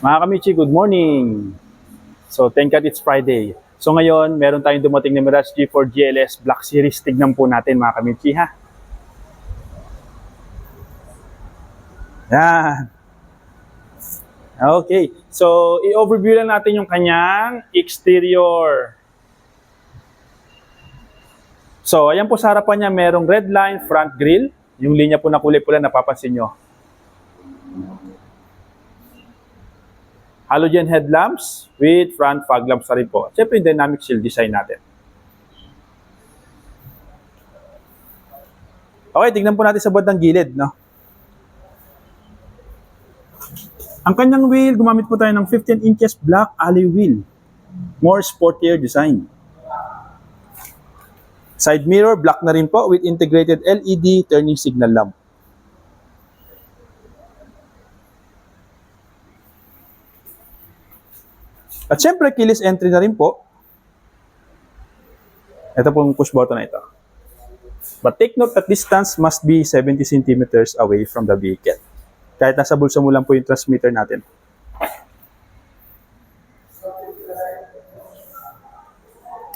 Mga kamichi, good morning! So, thank God it's Friday. So ngayon, meron tayong dumating na Mirage G4 GLS Black Series. Tignan po natin mga kamichi ha. Yan. Okay. So, i-overview lang natin yung kanyang exterior. So, ayan po sa harapan niya, merong red line front grille. Yung linya po na kulay pula, napapansin nyo. Halogen headlamps with front fog lamps na rin po. Siyempre yung dynamic shield design natin. Okay, tignan po natin sa bandang gilid, no? Ang kanyang wheel, gumamit po tayo ng 15 inches black alloy wheel. More sportier design. Side mirror, black na rin po with integrated LED turning signal lamp. At syempre, keyless entry na rin po. Ito pong push button na ito. But take note that distance must be 70 centimeters away from the vehicle. Kahit nasa bulsa mo lang po yung transmitter natin.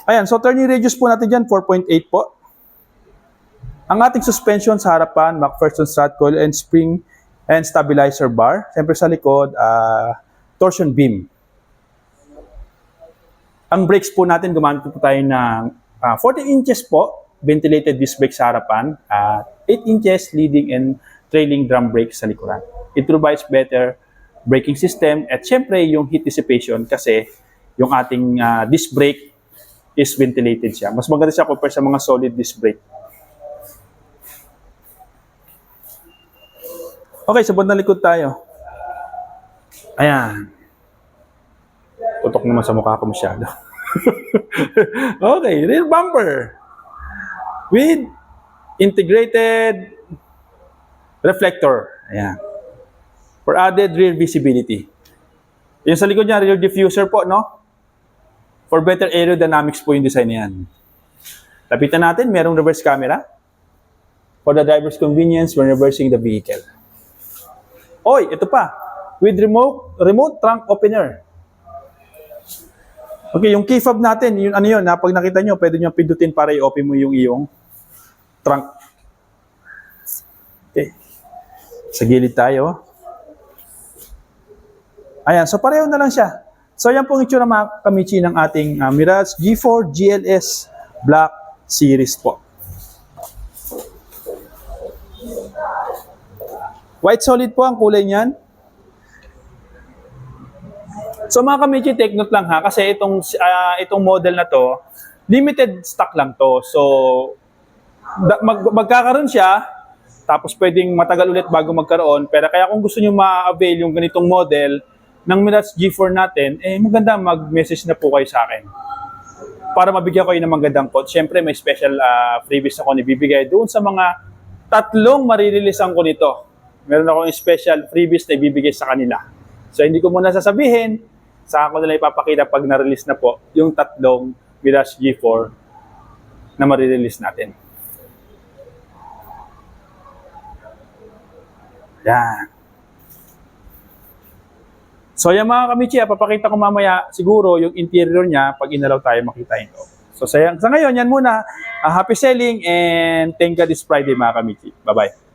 Ayan, so turning radius po natin dyan, 4.8 po. Ang ating suspension sa harapan, McPherson strut coil and spring and stabilizer bar. Siyempre sa likod, torsion beam. Ang brakes po natin, gumamit po tayo ng 14 inches po, ventilated disc brake sa harapan, 8 inches leading and trailing drum brake sa likuran. It provides better braking system at syempre yung heat dissipation kasi yung ating disc brake is ventilated siya. Mas maganda siya compare sa mga solid disc brake. Okay, sa bandang likod tayo. Ayan. Tutok naman sa mukha ko masyado. Okay, rear bumper with integrated reflector. Ayan. For added rear visibility. Yung sa likod niya, rear diffuser po, no? For better aerodynamics po yung design niyan. Lapitan natin, merong reverse camera. For the driver's convenience when reversing the vehicle. Oy, ito pa. With remote trunk opener. Okay, yung key fob natin, yun, ano yun, na pag nakita nyo, pwede nyo pindutin para i-open mo yung iyong trunk. Okay. Sa gilid tayo. Ayan, so pareho na lang siya. So yan pong itsura mga kamichi ng ating Mirage G4 GLS Black Series po. White solid po ang kulay niyan. So mga kamichi, take note lang ha, kasi itong model na to, limited stock lang to. So, magkakaroon siya, tapos pwedeng matagal ulit bago magkaroon. Pero kaya kung gusto nyo ma-avail yung ganitong model ng Mirage G4 natin, maganda mag-message na po kayo sa akin. Para mabigyan ko kayo ng magandang quote. Siyempre, may special freebies ako ibibigay doon sa mga tatlong marireleasean ko nito. Meron akong special freebies na ibibigay sa kanila. So, hindi ko muna sasabihin, saka ko nila ipapakita pag na-release na po yung tatlong Mirage G4 na marirelease natin. Yan. So, yan mga kamichi, papakita ko mamaya siguro yung interior niya pag inalaw tayo makita ito. So, sa ngayon, yan muna. Happy selling and thank God it's Friday mga kamichi. Bye-bye.